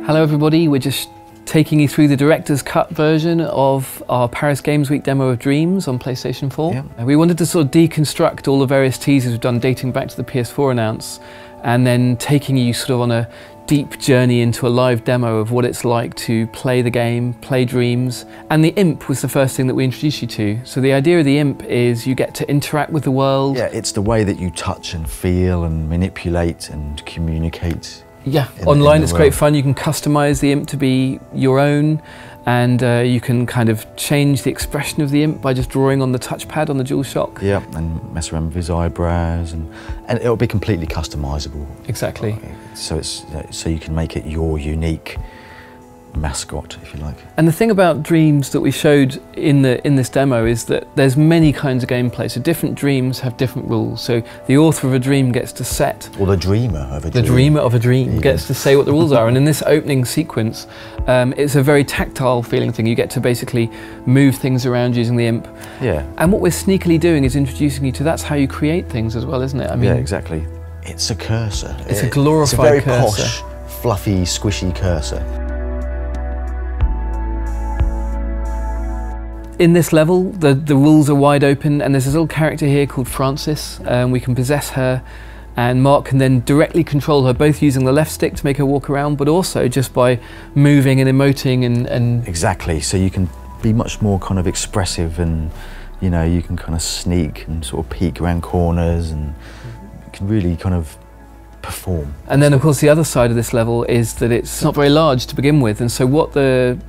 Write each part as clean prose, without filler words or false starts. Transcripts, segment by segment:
Hello everybody, we're just taking you through the director's cut version of our Paris Games Week demo of Dreams on PlayStation 4. Yeah. We wanted to sort of deconstruct all the various teasers we've done dating back to the PS4 announce, and then taking you sort of on a deep journey into a live demo of what it's like to play the game, play Dreams. And the imp was the first thing that we introduced you to. So the idea of the imp is you get to interact with the world. Yeah, it's the way that you touch and feel and manipulate and communicate. Yeah, online it's great fun. You can customize the imp to be your own, and you can kind of change the expression of the imp by just drawing on the touchpad on the DualShock. Yeah, and mess around with his eyebrows, and it'll be completely customizable. Exactly. So you can make it your unique mascot, if you like. And the thing about Dreams that we showed in this demo is that there's many kinds of gameplay. So different dreams have different rules. So the author of a dream gets to set, or the dreamer of a dream. The dreamer of a dream gets to say what the rules are. And in this opening sequence, it's a very tactile feeling thing. You get to basically move things around using the imp. Yeah. And what we're sneakily doing is introducing you to that's how you create things as well, isn't it? I mean, yeah, exactly. It's a cursor. It's a glorified cursor. It's a very posh, fluffy, squishy cursor. In this level, the rules are wide open, and there's this little character here called Frances. We can possess her, and Mark can then directly control her, both using the left stick to make her walk around, but also just by moving and emoting and... Exactly, so you can be much more kind of expressive, and you know, you can kind of sneak and sort of peek around corners, and you can really kind of perform. And then of course the other side of this level is that it's not very large to begin with, and so what the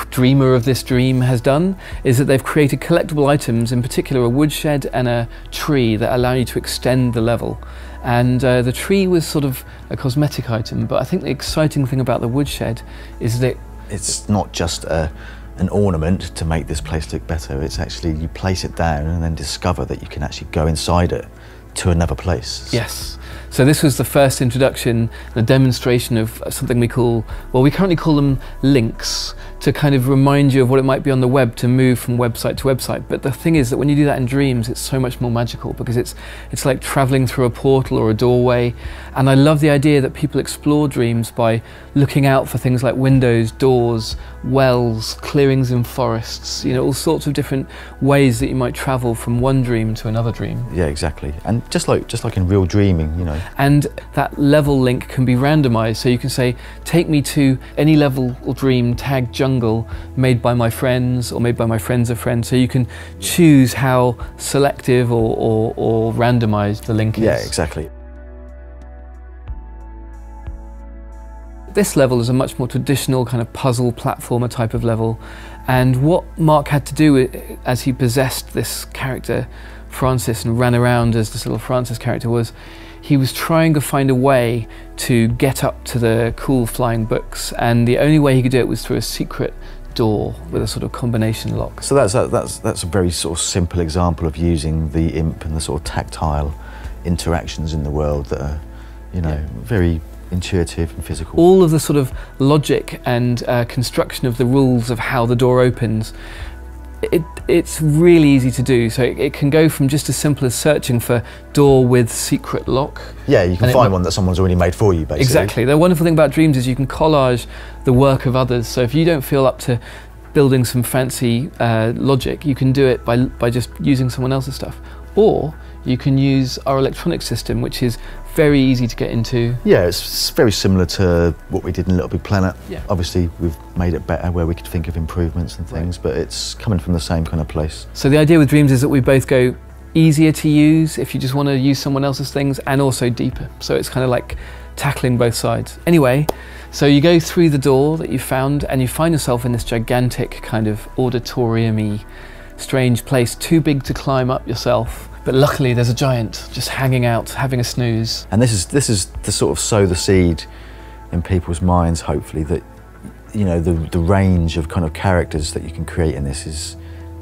dreamer of this dream has done is that they've created collectible items, in particular a woodshed and a tree, that allow you to extend the level. And the tree was sort of a cosmetic item, but I think the exciting thing about the woodshed is that it's not just an ornament to make this place look better. It's actually, you place it down and then discover that you can actually go inside it to another place. Yes. So this was the first introduction, the demonstration of something we call, well, we currently call them links, to kind of remind you of what it might be on the web to move from website to website. But the thing is that when you do that in Dreams, it's so much more magical, because it's like traveling through a portal or a doorway. And I love the idea that people explore Dreams by looking out for things like windows, doors, wells, clearings in forests, you know, all sorts of different ways that you might travel from one dream to another dream. Yeah, exactly. And just like in real dreaming, you know. And that level link can be randomized, so you can say, take me to any level or dream, tag jungle, made by my friends or made by my friends of friends. So you can choose how selective or randomized the link is. Yeah, exactly. This level is a much more traditional kind of puzzle platformer type of level, and what Mark had to do as he possessed this character Frances and ran around as this little Frances character was, he was trying to find a way to get up to the cool flying books, and the only way he could do it was through a secret door with a sort of combination lock. So that's a very sort of simple example of using the imp and the sort of tactile interactions in the world that are, you know, very intuitive and physical. All of the sort of logic and construction of the rules of how the door opens, it's really easy to do. So it can go from just as simple as searching for door with secret lock. Yeah, you can find one that someone's already made for you, basically. Exactly. The wonderful thing about Dreams is you can collage the work of others. So if you don't feel up to building some fancy logic, you can do it by just using someone else's stuff. Or you can use our electronic system, which is very easy to get into. Yeah, it's very similar to what we did in Little Big Planet. Yeah. Obviously, we've made it better where we could think of improvements and things, but it's coming from the same kind of place. So the idea with Dreams is that we both go easier to use if you just want to use someone else's things, and also deeper. So it's kind of like tackling both sides. Anyway, so you go through the door that you found, and you find yourself in this gigantic kind of auditorium-y, strange place, too big to climb up yourself. But luckily there's a giant just hanging out, having a snooze. And this is to sort of sow the seed in people's minds, hopefully, that, you know, the range of kind of characters that you can create in this is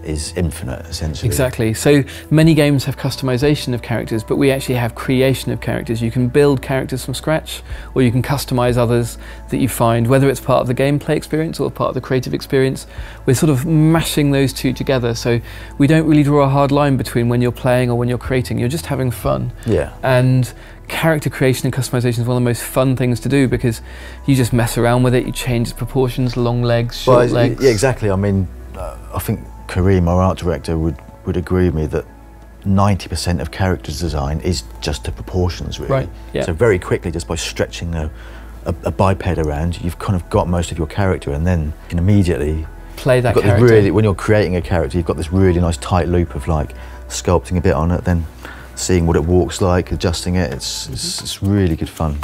is infinite, essentially. Exactly. So many games have customization of characters, but we actually have creation of characters. You can build characters from scratch, or you can customize others that you find, whether it's part of the gameplay experience or part of the creative experience. We're sort of mashing those two together, so we don't really draw a hard line between when you're playing or when you're creating. You're just having fun. Yeah. And character creation and customization is one of the most fun things to do, because you just mess around with it, you change the proportions, long legs, short legs. Yeah, exactly. I mean, I think Kareem, our art director, would agree with me that 90% of characters design is just the proportions, really. Right, yeah. So very quickly, just by stretching a biped around, you've kind of got most of your character, and then you can immediately play that character. When you're creating a character, you've got this really nice tight loop of like sculpting a bit on it, then seeing what it walks like, adjusting it. It's really good fun.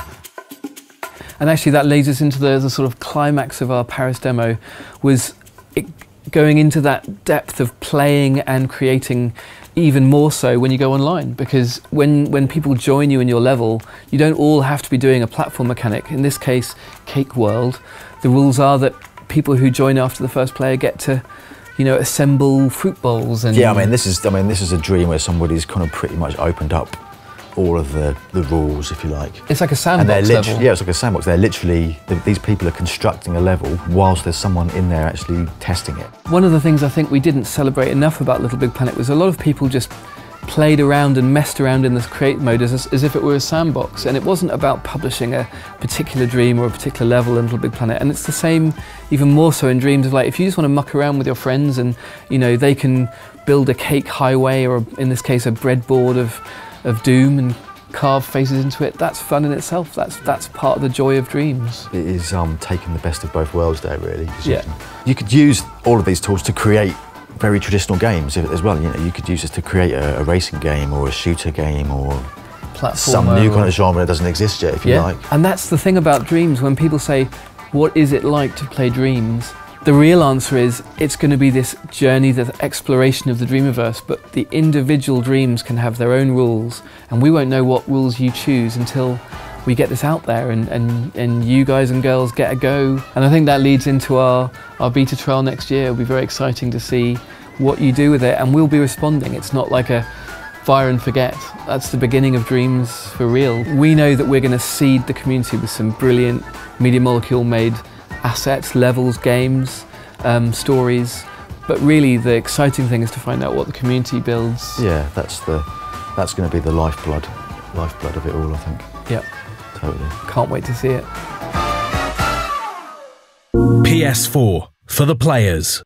And actually that leads us into the sort of climax of our Paris demo, was going into that depth of playing and creating even more so when you go online, because when people join you in your level, you don't all have to be doing a platform mechanic. In this case, Cake World, the rules are that people who join after the first player get to, you know, assemble fruit bowls. And yeah, I mean, this is a dream where somebody's kind of pretty much opened up all of the rules, if you like. It's like a sandbox level. Yeah, it's like a sandbox. They're literally, these people are constructing a level whilst there's someone in there actually testing it. One of the things I think we didn't celebrate enough about Little Big Planet was a lot of people just played around and messed around in this create mode as if it were a sandbox, and it wasn't about publishing a particular dream or a particular level in Little Big Planet. And it's the same, even more so in dreams, of like, if you just want to muck around with your friends and, you know, they can build a cake highway, or in this case a breadboard of doom and carve faces into it, that's fun in itself. That's part of the joy of dreams. It is taking the best of both worlds there, really. Yeah. You could use all of these tools to create very traditional games as well. You know, you could use this to create a racing game or a shooter game or some new kind of genre that doesn't exist yet, if you like. And that's the thing about dreams. When people say, what is it like to play dreams? The real answer is, it's going to be this journey, the exploration of the Dreamiverse, but the individual dreams can have their own rules, and we won't know what rules you choose until we get this out there and you guys and girls get a go. And I think that leads into our beta trial next year. It'll be very exciting to see what you do with it, and we'll be responding. It's not like a fire and forget. That's the beginning of dreams for real. We know that we're going to seed the community with some brilliant Media Molecule made assets, levels, games, stories, but really the exciting thing is to find out what the community builds. Yeah, that's going to be the lifeblood of it all, I think. Yep. Totally. Can't wait to see it. PS4 for the players.